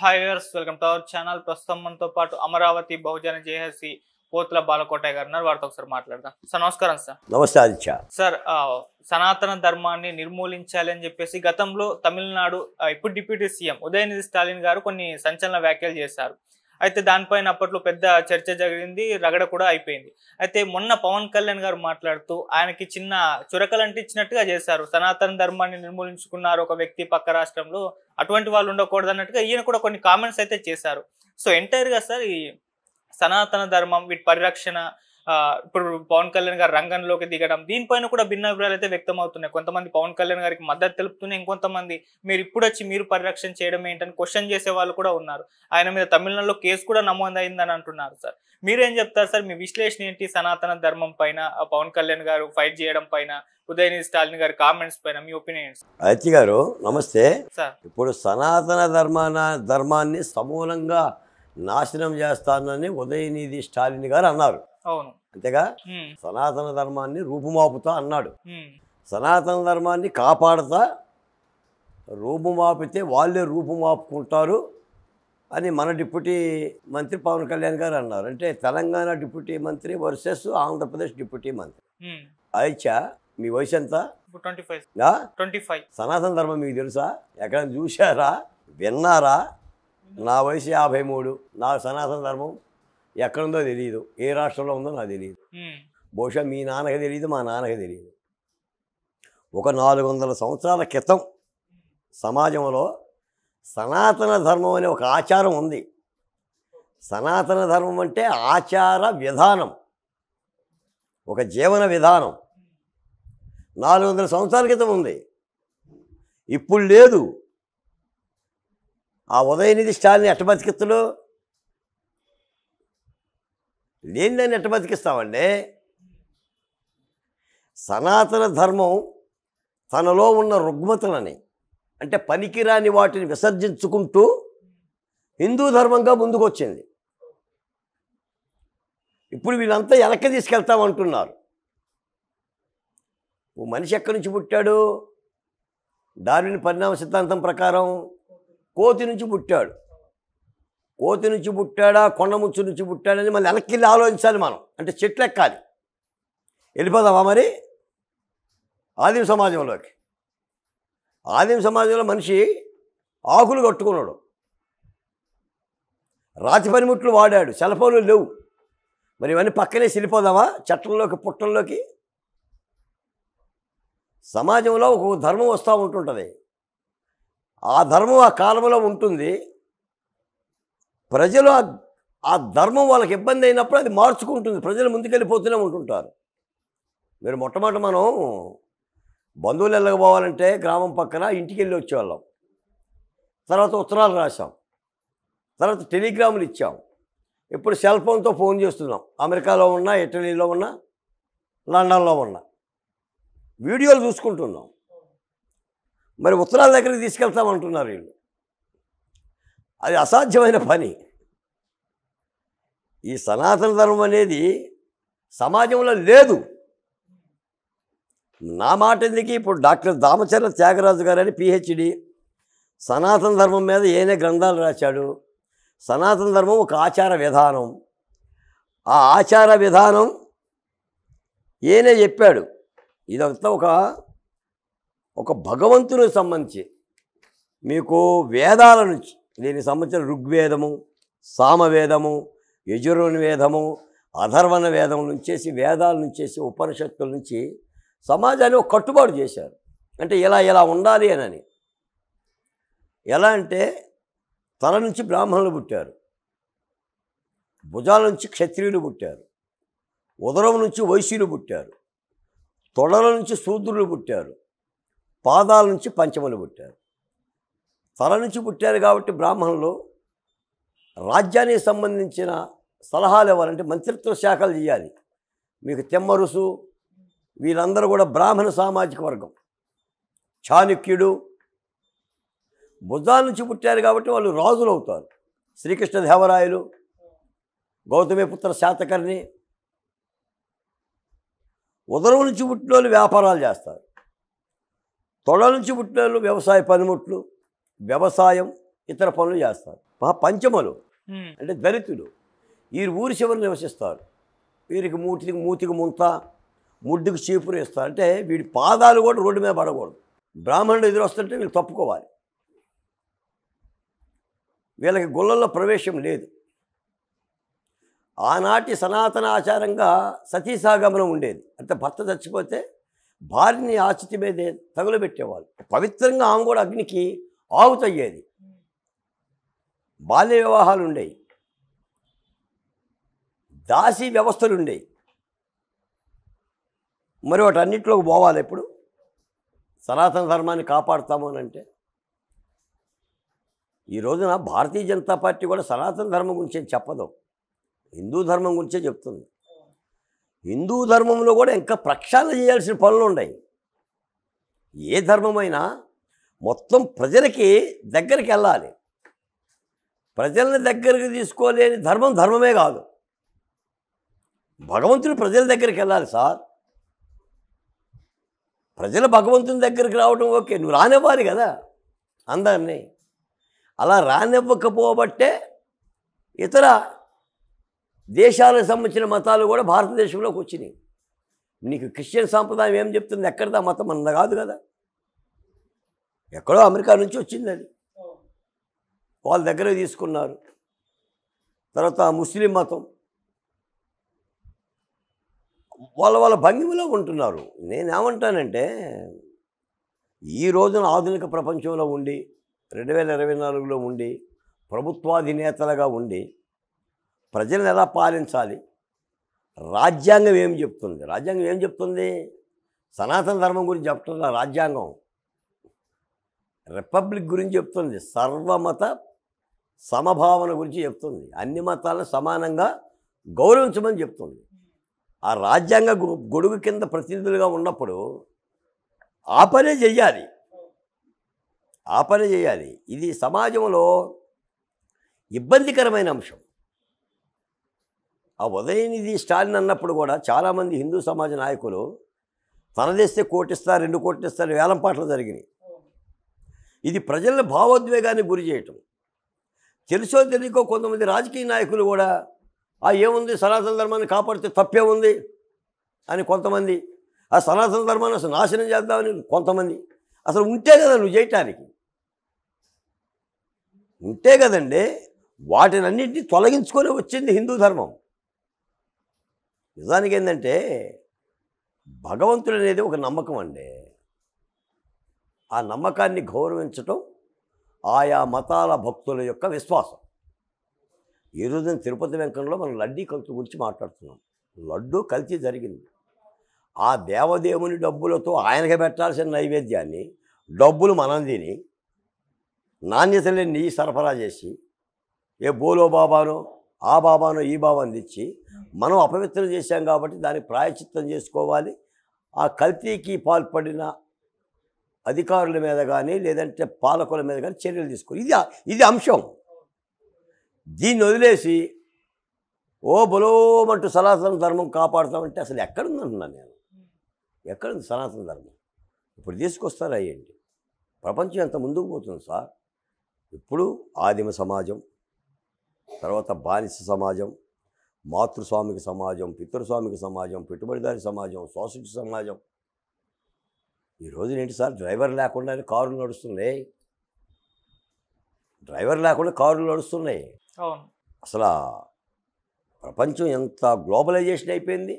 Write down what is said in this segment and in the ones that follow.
Hi viewers, welcome to our channel. ప్రస్తుతం మనతో పాటు అమరావతి బహుజన జేఏసీ పోతుల బాలకోటయ్య గారు ఉన్నారు. వారితో ఒకసారి మాట్లాడదాం. సార్ నమస్కారం. సార్ నమస్తే ఆదిత్య. సార్ సనాతన ధర్మాన్ని నిర్మూలించాలి అని చెప్పేసి గతంలో తమిళనాడు ఇప్పుడు డిప్యూటీ సీఎం ఉదయనిధి స్టాలిన్ గారు కొన్ని సంచలన వ్యాఖ్యలు చేశారు. అయితే దానిపైన అప్పట్లో పెద్ద చర్చ జరిగింది, రగడ కూడా అయిపోయింది. అయితే మొన్న పవన్ కళ్యాణ్ గారు మాట్లాడుతూ ఆయనకి చిన్న చురకలంటించినట్టుగా చేశారు. సనాతన ధర్మాన్ని నిర్మూలించుకున్నారు ఒక వ్యక్తి పక్క రాష్ట్రంలో, అటువంటి వాళ్ళు ఉండకూడదు అన్నట్టుగా ఈయన కూడా కొన్ని కామెంట్స్ అయితే చేశారు. సో ఎంటైర్గా సార్ ఈ సనాతన ధర్మం వీటి పరిరక్షణ ఇప్పుడు పవన్ కళ్యాణ్ గారు రంగంలోకి దిగడం, దీనిపైన కూడా భిన్న అభిప్రాయాలు అయితే వ్యక్తం అవుతున్నాయి. కొంతమంది పవన్ కళ్యాణ్ గారికి మద్దతు తెలుపుతూనే, ఇంకొంతమంది మీరు ఇప్పుడు వచ్చి మీరు పరిరక్షణ చేయడం ఏంటని క్వశ్చన్ చేసే వాళ్ళు కూడా ఉన్నారు. ఆయన మీద తమిళనాడులో కేసు కూడా నమోదైందని అంటున్నారు. సార్ మీరేం చెప్తారు సార్? మీ విశ్లేషణ ఏంటి సనాతన ధర్మం పైన, పవన్ కళ్యాణ్ గారు ఫైట్ చేయడం పైన, ఉదయనిధి స్టాలిన్ గారి కామెంట్స్ పైన మీ ఒపీనియన్స్? ఆదిత్య గారు నమస్తే. సార్ ఇప్పుడు సనాతన ధర్మాన్ని సమూలంగా నాశనం చేస్తానని ఉదయనిధి స్టాలిన్ గారు అన్నారు. అవును, అంతేగా? సనాతన ధర్మాన్ని రూపుమాపుతా అన్నాడు. సనాతన ధర్మాన్ని కాపాడుతా, రూపుమాపితే వాళ్ళే రూపుమాపుకుంటారు అని మన డిప్యూటీ మంత్రి పవన్ కళ్యాణ్ గారు అన్నారు. అంటే తెలంగాణ డిప్యూటీ మంత్రి వర్సెస్ ఆంధ్రప్రదేశ్ డిప్యూటీ మంత్రి. ఆదిత్య, మీ వయసు ఎంత? 25. సనాతన ధర్మం మీకు తెలుసా? ఎక్కడ చూశారా, విన్నారా? నా వయసు 53. నాకు సనాతన ధర్మం ఎక్కడుందో తెలియదు, ఏ రాష్ట్రంలో ఉందో నాకు తెలియదు. బహుశా మీ నాన్నకి తెలియదు, మా నాన్నకి తెలియదు. ఒక 400 సంవత్సరాల క్రితం సమాజంలో సనాతన ధర్మం అనే ఒక ఆచారం ఉంది. సనాతన ధర్మం అంటే ఆచార విధానం, ఒక జీవన విధానం. 400 సంవత్సరాల క్రితం ఉంది, ఇప్పుడు లేదు. ఆ ఉదయనిధి స్టాలిన్ ఎట్ట బతికిస్తులు? లేని దాన్ని ఎట్ట బతికిస్తామండి? సనాతన ధర్మం తనలో ఉన్న రుగ్మతలని, అంటే పనికిరాని వాటిని విసర్జించుకుంటూ హిందూ ధర్మంగా ముందుకు వచ్చింది. ఇప్పుడు వీళ్ళంతా వెనక్కి తీసుకెళ్తామంటున్నారు. ఓ మనిషి ఎక్కడి నుంచి పుట్టాడు? డార్విన్ పరిణామ సిద్ధాంతం ప్రకారం కోతి నుంచి పుట్టాడు. కోతి నుంచి పుట్టాడా, కొండముచ్చు నుంచి పుట్టాడని మళ్ళీ వెనక్కి వెళ్ళి ఆలోచించాలి మనం. అంటే చెట్లు ఎక్కాలి. వెళ్ళిపోదామా మరి ఆదిమ సమాజంలోకి? ఆదిమ సమాజంలో మనిషి ఆకులు కట్టుకున్నాడు, రాతి పనిముట్లు వాడాడు, సెల్ ఫోన్లు లేవు. మరి ఇవన్నీ పక్కనే వెళ్ళిపోదామా చెట్లలోకి, పుట్టల్లోకి? సమాజంలో ఒక ధర్మం వస్తూ ఉంటుంటుంది. ఆ ధర్మం ఆ కాలంలో ఉంటుంది. ప్రజలు ఆ ధర్మం వాళ్ళకి ఇబ్బంది అయినప్పుడు అది మార్చుకుంటుంది. ప్రజలు ముందుకెళ్ళిపోతూనే ఉంటుంటారు. మీరు మొట్టమొదటి మనం బంధువులు వెళ్ళకపోవాలంటే గ్రామం పక్కన ఇంటికి వెళ్ళి వచ్చేవాళ్ళం. తర్వాత ఉత్తరాలు రాసాం, తర్వాత టెలిగ్రాములు ఇచ్చాం. ఇప్పుడు సెల్ ఫోన్తో ఫోన్ చేస్తున్నాం. అమెరికాలో ఉన్నా, ఇటలీలో ఉన్నా, లండన్లో ఉన్నా వీడియోలు చూసుకుంటున్నాం. మరి ఉత్తరాల దగ్గరికి తీసుకెళ్తామంటున్నారు వీళ్ళు. అది అసాధ్యమైన పని. ఈ సనాతన ధర్మం అనేది సమాజంలో లేదు. నా మాట ఎందుకు, ఇప్పుడు డాక్టర్ దామచర్ల త్యాగరాజు గారని పిహెచ్డి సనాతన ధర్మం మీద ఏనే గ్రంథాలు రాశాడు. సనాతన ధర్మం ఒక ఆచార విధానం. ఆ ఆచార విధానం ఏనే చెప్పాడు. ఇదంతా ఒక భగవంతునికి సంబంధించి, మీకు వేదాల నుంచి దీనికి సంబంధించిన ఋగ్వేదము, సామవేదము, యజుర్వేద వేదము, అథర్వణ వేదం నుంచేసి, వేదాల నుంచేసి, ఉపనిషత్తుల నుంచి సమాజాన్ని ఒక కట్టుబాటు చేశారు. అంటే ఇలా ఉండాలి అని. ఎలా అంటే తల నుంచి బ్రాహ్మణులు పుట్టారు, భుజాల నుంచి క్షత్రియులు పుట్టారు, ఉదరం నుంచి వైశ్యులు పుట్టారు, తొడల నుంచి శూద్రులు పుట్టారు, పాదాల నుంచి పంచములు పుట్టారు. తల నుంచి పుట్టారు కాబట్టి బ్రాహ్మణులు రాజ్యానికి సంబంధించిన సలహాలు ఇవ్వాలంటే మంత్రిత్వ శాఖలు చేయాలి. మీకు తెమ్మరుసు వీళ్ళందరూ కూడా బ్రాహ్మణ సామాజిక వర్గం. చాణక్యుడు భుజాల నుంచి పుట్టారు కాబట్టి వాళ్ళు రాజులు అవుతారు. శ్రీకృష్ణదేవరాయలు, గౌతమిపుత్ర శాతకర్ణి. ఉదరం నుంచి పుట్టిన వాళ్ళు వ్యాపారాలు చేస్తారు, తొడ నుంచి పుట్టిన వాళ్ళు వ్యవసాయ పనిముట్లు, వ్యవసాయం, ఇతర పనులు చేస్తారు. పంచమలు ఉమ్, అంటే దళితులు వీరు ఊరి చివరి నివసిస్తారు. వీరికి మూతికి ముంత, ముడ్డుకు చీపురు ఇస్తారు. అంటే వీడి పాదాలు కూడా రోడ్డు మీద పడకూడదు. బ్రాహ్మణుడు ఎదురొస్తుంటే వీళ్ళు తప్పుకోవాలి. వీళ్ళకి గుళ్ళల్లో ప్రవేశం లేదు. ఆనాటి సనాతన ఆచారంగా సతీసాగమనం ఉండేది. అంటే భర్త చచ్చిపోతే భార్యని ఆచితి మీదే తగులబెట్టేవాళ్ళు. పవిత్రంగా ఆమె కూడా అగ్నికి ఆహుతయ్యేది. బాల్య వివాహాలు ఉండేవి, దాసీ వ్యవస్థలు ఉండేవి. మరి వాటన్నిటిలోకి పోవాలి. ఎప్పుడు సనాతన ధర్మాన్ని కాపాడుతాము అని అంటే ఈ రోజున భారతీయ జనతా పార్టీ కూడా సనాతన ధర్మం గురించి ఏం చెప్పదు, హిందూ ధర్మం గురించే చెప్తుంది. హిందూ ధర్మంలో కూడా ఇంకా ప్రక్షాళన చేయాల్సిన పనులు ఉన్నాయి. ఏ ధర్మమైనా మొత్తం ప్రజలకి దగ్గరికి వెళ్ళాలి. ప్రజల్ని దగ్గరికి తీసుకోలేని ధర్మం ధర్మమే కాదు. భగవంతుడు ప్రజల దగ్గరికి వెళ్ళాలి సార్. ప్రజలు భగవంతుని దగ్గరికి రావడం ఓకే, నువ్వు రానివ్వాలి కదా అందరినీ. అలా రానివ్వకపోబట్టే ఇతర దేశాలకు సంబంధించిన మతాలు కూడా భారతదేశంలోకి వచ్చినాయి. నీకు క్రిస్టియన్ సాంప్రదాయం ఏం చెప్తుంది? ఎక్కడిదా మతం? అన్నది కాదు కదా, ఎక్కడో అమెరికా నుంచి వచ్చింది అది. వాళ్ళ దగ్గర తీసుకున్నారు. తర్వాత ముస్లిం మతం వాళ్ళ భంగిమలో ఉంటున్నారు. నేనేమంటానంటే ఈ రోజున ఆధునిక ప్రపంచంలో ఉండి 2024లో ఉండి ప్రభుత్వాధినేతలుగా ఉండి ప్రజలను ఎలా పాలించాలి, రాజ్యాంగం ఏం చెప్తుంది? రాజ్యాంగం ఏం చెప్తుంది? సనాతన ధర్మం గురించి చెప్తున్నా. రాజ్యాంగం రిపబ్లిక్ గురించి చెప్తుంది. సర్వమత సమభావన గురించి చెప్తుంది. అన్ని మతాలను సమానంగా గౌరవించమని చెప్తుంది. ఆ రాజ్యాంగ గొడుగు కింద ప్రతినిధులుగా ఉన్నప్పుడు ఆ పనే చెయ్యాలి, ఆ పనే చేయాలి. ఇది సమాజంలో ఇబ్బందికరమైన అంశం. ఆ ఉదయనిధి స్టాలిన్ అన్నప్పుడు కూడా చాలామంది హిందూ సమాజ నాయకులు తనదేస్తే కోటిస్తారు, 2 కోట్లు ఇస్తారు, వేలం పాటలు జరిగినాయి. ఇది ప్రజల భావోద్వేగానికి గురి చేయటం. తెలుసో తెలియకో కొంతమంది రాజకీయ నాయకులు కూడా ఏముంది సనాతన ధర్మాన్ని కాపాడితే తప్పే ఉంది అని కొంతమంది, ఆ సనాతన ధర్మాన్ని అసలు నాశనం చేద్దామని కొంతమంది. అసలు ఉంటే కదా నువ్వు చేయటానికి, ఉంటే కదండి. వాటిని అన్నింటినీ తొలగించుకొని వచ్చింది హిందూ ధర్మం. నిజానికి ఏంటంటే భగవంతుడు అనేది ఒక నమ్మకం అండి. ఆ నమ్మకాన్ని గౌరవించటం ఆయా మతాల భక్తుల యొక్క విశ్వాసం. ఈ రోజున తిరుపతి వెంకటలో మనం లడ్డీ కల్తీ గురించి మాట్లాడుతున్నాం. లడ్డు కల్తీ జరిగింది. ఆ దేవదేవుని డబ్బులతో ఆయనకి పెట్టాల్సిన నైవేద్యాన్ని డబ్బులు మనం తిని నాణ్యత లేని నెయ్యి సరఫరా చేసి ఏ బోలో బాబానో ఆ బాబానో ఈ బాబాను తెచ్చి మనం అపవిత్రం చేశాం కాబట్టి దానికి ప్రాయశ్చిత్తం చేసుకోవాలి. ఆ కల్తీకి పాల్పడిన అధికారుల మీద కానీ లేదంటే పాలకుల మీద కానీ చర్యలు తీసుకోవాలి. ఇది అంశం. దీన్ని వదిలేసి బలోమంటూ సనాతన ధర్మం కాపాడుతామంటే అసలు ఎక్కడుందంటున్నాను నేను. ఎక్కడుంది సనాతన ధర్మం? ఇప్పుడు తీసుకొస్తారా ఏంటి? ప్రపంచం ఎంత ముందుకు పోతుంది సార్. ఇప్పుడు ఆదిమ సమాజం, తర్వాత బానిస సమాజం, మాతృస్వామిక సమాజం, పితృస్వామిక సమాజం, పెట్టుబడిదారి సమాజం, సోసైటీ సమాజం. ఈ రోజున ఏంటి సార్, డ్రైవర్ లేకుండానే కారులు నడుస్తున్నాయి. డ్రైవర్ లేకుండా కారులు నడుస్తున్నాయి. అసలు ప్రపంచం ఎంత గ్లోబలైజేషన్ అయిపోయింది.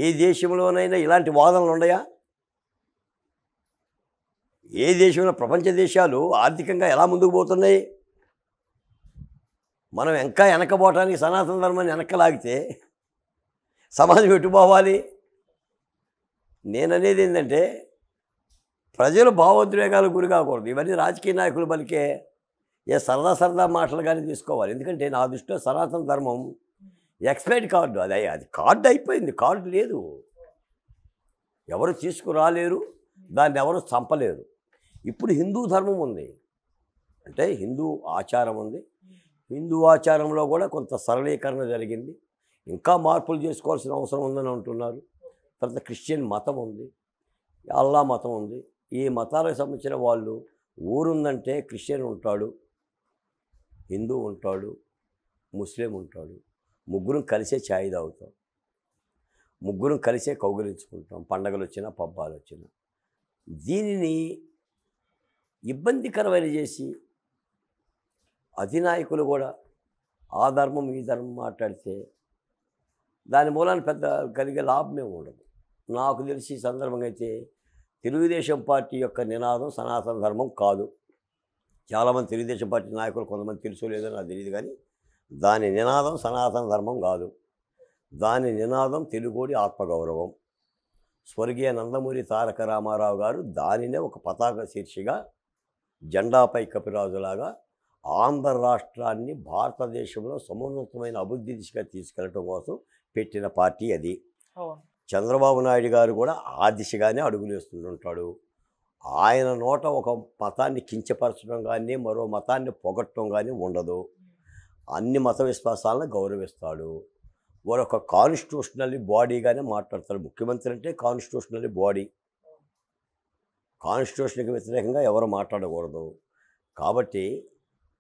ఏ దేశంలోనైనా ఇలాంటి వాదనలు ఉన్నాయా? ఏ దేశంలో ప్రపంచ దేశాలు ఆర్థికంగా ఎలా ముందుకు పోతున్నాయి? మనం ఇంకా వెనకపోవటానికి సనాతన ధర్మాన్ని వెనక్కలాగితే సమాజం ఎటుపోవాలి? నేననేది ఏంటంటే ప్రజలు భావోద్వేగాలకు గురి కాకూడదు. ఇవన్నీ రాజకీయ నాయకులు పలికే సరదా మాటలు కానీ తీసుకోవాలి. ఎందుకంటే నా దృష్టిలో సనాతన ధర్మం ఎక్స్పైర్డ్ కార్డు. అది కార్డు అయిపోయింది, కార్డు లేదు. ఎవరు తీసుకురాలేరు, దాన్ని ఎవరు చంపలేరు. ఇప్పుడు హిందూ ధర్మం ఉంది, అంటే హిందూ ఆచారం ఉంది. హిందూ ఆచారంలో కూడా కొంత సరళీకరణ జరిగింది. ఇంకా మార్పులు చేసుకోవాల్సిన అవసరం ఉందని అంటున్నారు. తర్వాత క్రిస్టియన్ మతం ఉంది, అల్లా మతం ఉంది. ఈ మతాలకు సంబంధించిన వాళ్ళు ఊరుందంటే క్రిస్టియన్ ఉంటాడు, హిందూ ఉంటాడు, ముస్లిం ఉంటాడు, ముగ్గురం కలిసే ఛాయ్ తాగుతాం, ముగ్గురం కలిసే కౌగిలించుకుంటాం, పండగలు వచ్చినా పబ్బాలు వచ్చినా. దీనిని ఇబ్బందికరమైన చేసి అధినాయకులు కూడా ఆ ధర్మం ఈ ధర్మం మాట్లాడితే దాని మూలాన పెద్ద కలిగే లాభమే ఉండదు. నాకు తెలిసి ఈ సందర్భంగా అయితే తెలుగుదేశం పార్టీ యొక్క నినాదం సనాతన ధర్మం కాదు. చాలామంది తెలుగుదేశం పార్టీ నాయకులు కొంతమంది తెలుసో లేదో నాకు తెలియదు, కానీ దాని నినాదం సనాతన ధర్మం కాదు. దాని నినాదం తెలుగోడి ఆత్మగౌరవం. స్వర్గీయ నందమూరి తారక రామారావు గారు దానినే ఒక పతాక శీర్షిగా జెండాపై కపిరాజులాగా ఆంధ్ర రాష్ట్రాన్ని భారతదేశంలో సమున్నతమైన అభివృద్ధి దిశగా తీసుకెళ్లడం కోసం పెట్టిన పార్టీ అది. చంద్రబాబు నాయుడు గారు కూడా ఆ దిశగానే అడుగులు వేస్తుంటాడు. ఆయన నోట ఒక మతాన్ని కించపరచడం కానీ మరో మతాన్ని పొగట్టడం కానీ ఉండదు. అన్ని మత విశ్వాసాలను గౌరవిస్తాడు. మరొక కాన్స్టిట్యూషనల్ బాడీగానే మాట్లాడతాడు. ముఖ్యమంత్రి అంటే కాన్స్టిట్యూషనల్ బాడీ, కాన్స్టిట్యూషన్కి వ్యతిరేకంగా ఎవరు మాట్లాడకూడదు. కాబట్టి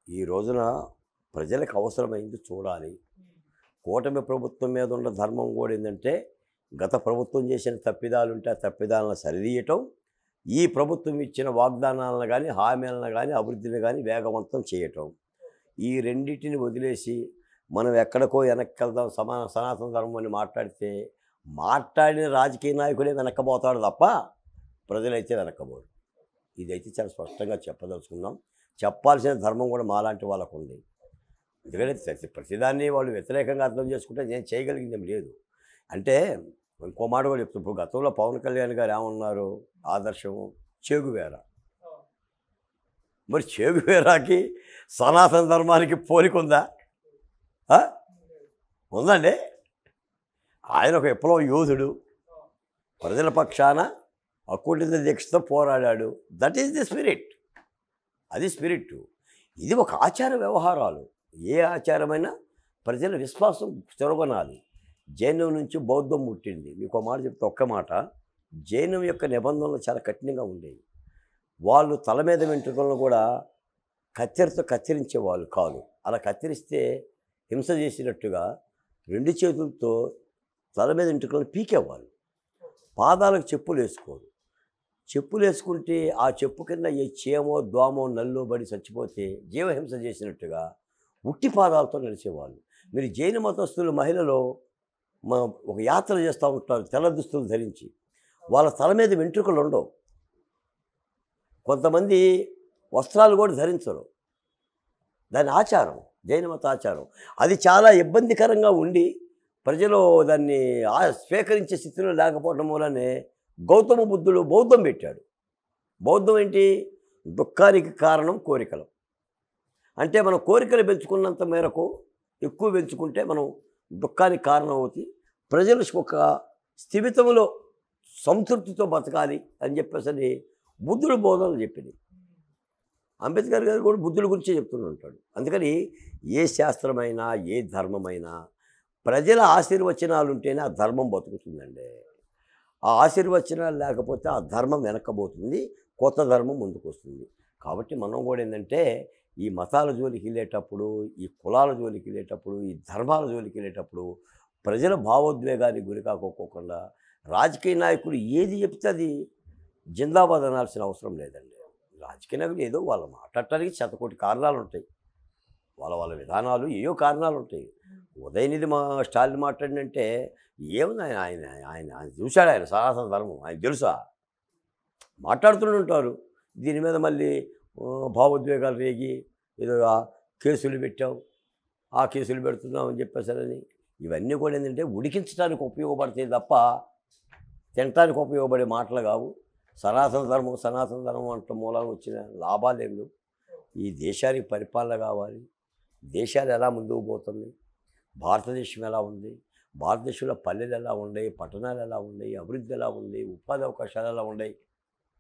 ఈ రోజున ప్రజలకు అవసరమైంది చూడాలి. కూటమి ప్రభుత్వం మీద ఉన్న ధర్మం కూడా ఏంటంటే గత ప్రభుత్వం చేసిన తప్పిదాలు ఉంటే ఆ తప్పిదాలను సరిదీయటం, ఈ ప్రభుత్వం ఇచ్చిన వాగ్దానాలను కానీ హామీలను కానీ అభివృద్ధిని కానీ వేగవంతం చేయటం. ఈ రెండింటిని వదిలేసి మనం ఎక్కడికో వెనక్కి వెళ్దాం సనాతన ధర్మం అని మాట్లాడితే మాట్లాడిన రాజకీయ నాయకుడే వెనక్కపోతాడు తప్ప ప్రజలైతే వెనక్కబోరు. ఇదైతే చాలా స్పష్టంగా చెప్పదలుచుకుందాం. చెప్పాల్సిన ధర్మం కూడా మాలాంటి వాళ్ళకు ఉంది. ఎందుకంటే ప్రతిదాన్ని వాళ్ళు వ్యతిరేకంగా అర్థం చేసుకుంటే నేను చేయగలిగింది ఏం లేదు. అంటే ఇంకో మాట కూడా చెప్తాను. ఇప్పుడు గతంలో పవన్ కళ్యాణ్ గారు ఏమన్నారు, ఆదర్శం చేగువేరా. మరి చేగువేరాకి సనాతన ధర్మానికి పోలికుందా? ఉందండి. ఆయన ఒక విప్లవ యోధుడు, ప్రజల పక్షాన అకుంఠిత దీక్షతో పోరాడాడు. That is the spirit. అది స్పిరిట్. ఇది ఒక ఆచార వ్యవహారాలు. ఏ ఆచారమైనా ప్రజల విశ్వాసం తిరగొనాలి. జైనం నుంచి బౌద్ధం పుట్టింది. మీకు ఒక మాట చెప్తే ఒక్క మాట, జైనం యొక్క నిబంధనలు చాలా కఠినంగా ఉండేవి. వాళ్ళు తల మీద వెంట్రుకలను కూడా కత్తెరతో కత్తిరించేవాళ్ళు కాదు. అలా కత్తిరిస్తే హింస చేసినట్టుగా రెండు చేతులతో తల మీద వెంట్రుకలను పీకేవాళ్ళు. పాదాలకు చెప్పులు వేసుకోరు. చెప్పులు వేసుకుంటే ఆ చెప్పు కింద ఏ చేమో దోమో నల్లో బడి చచ్చిపోతే జీవహింస చేసినట్టుగా ఉట్టి పాదాలతో నడిచేవాళ్ళు. మీరు జైన మతస్థులు మహిళలు ఒక యాత్ర చేస్తూ ఉంటారు తెల్ల దుస్తులు ధరించి. వాళ్ళ తల మీద వెంట్రుకలు ఉండవు. కొంతమంది వస్త్రాలు కూడా ధరించరు. దాని ఆచారం, జైన మత ఆచారం. అది చాలా ఇబ్బందికరంగా ఉండి ప్రజలు దాన్ని స్వీకరించే స్థితిలో లేకపోవడం వల్లనే గౌతమ బుద్ధుడు బౌద్ధం పెట్టాడు. బౌద్ధం ఏంటి? దుఃఖానికి కారణం కోరికలు. అంటే మనం కోరికలు పెంచుకున్నంత మేరకు ఎక్కువ పెంచుకుంటే మనం దుఃఖానికి కారణం అవుతుంది. ప్రజలు ఒక స్థిమితంలో సంతృప్తితో బతకాలి అని చెప్పేసి బుద్ధుడు బోధనలు చెప్పింది. అంబేద్కర్ గారు కూడా బుద్ధుడి గురించే చెప్తూనే ఉంటాడు. అందుకని ఏ శాస్త్రమైనా ఏ ధర్మమైనా ప్రజల ఆశీర్వచనాలు ఉంటేనే ఆ ధర్మం బతుకుతుందండి. ఆ ఆశీర్వచనాలు లేకపోతే ఆ ధర్మం వెనక్కబోతుంది, కొత్త ధర్మం ముందుకు వస్తుంది. కాబట్టి మనం కూడా ఏంటంటే ఈ మతాల జోలికి వెళ్ళేటప్పుడు, ఈ కులాల జోలికి వెళ్ళేటప్పుడు, ఈ ధర్మాల జోలికి వెళ్ళేటప్పుడు ప్రజల భావోద్వేగానికి గురి కాకోకుండా రాజకీయ నాయకులు ఏది చెప్తే అది జిందాబాద్ అనాల్సిన అవసరం లేదండి. రాజకీయ నాయకులు ఏదో వాళ్ళు మాట్లాడటానికి శతకోటి కారణాలు ఉంటాయి. వాళ్ళ విధానాలు ఏవో కారణాలు ఉంటాయి. ఉదయనిధి స్టాలిన్ మాట్లాడినంటే ఏముంది, ఆయన చూశాడు, ఆయన సనాతన ధర్మం ఆయన తెలుసా, మాట్లాడుతూనే ఉంటారు. దీని మీద మళ్ళీ భావోద్వేగాలు రేగి ఏదో కేసులు పెట్టావు, ఆ కేసులు పెడుతున్నావు అని చెప్పేసరని ఇవన్నీ కూడా ఏంటంటే ఉడికించడానికి ఉపయోగపడతాయి తప్ప తినటానికి ఉపయోగపడే మాటలు కావు. సనాతన ధర్మం అంట మూలాన్ని వచ్చిన లాభాలు ఏం లేవు. ఈ దేశానికి పరిపాలన కావాలి. దేశాలు ఎలా ముందుకు పోతుంది, భారతదేశం ఎలా ఉంది, భారతదేశంలో పల్లెలు ఎలా ఉన్నాయి, పట్టణాలు ఎలా ఉన్నాయి, అభివృద్ధి ఎలా ఉంది, ఉపాధి అవకాశాలు ఎలా ఉన్నాయి,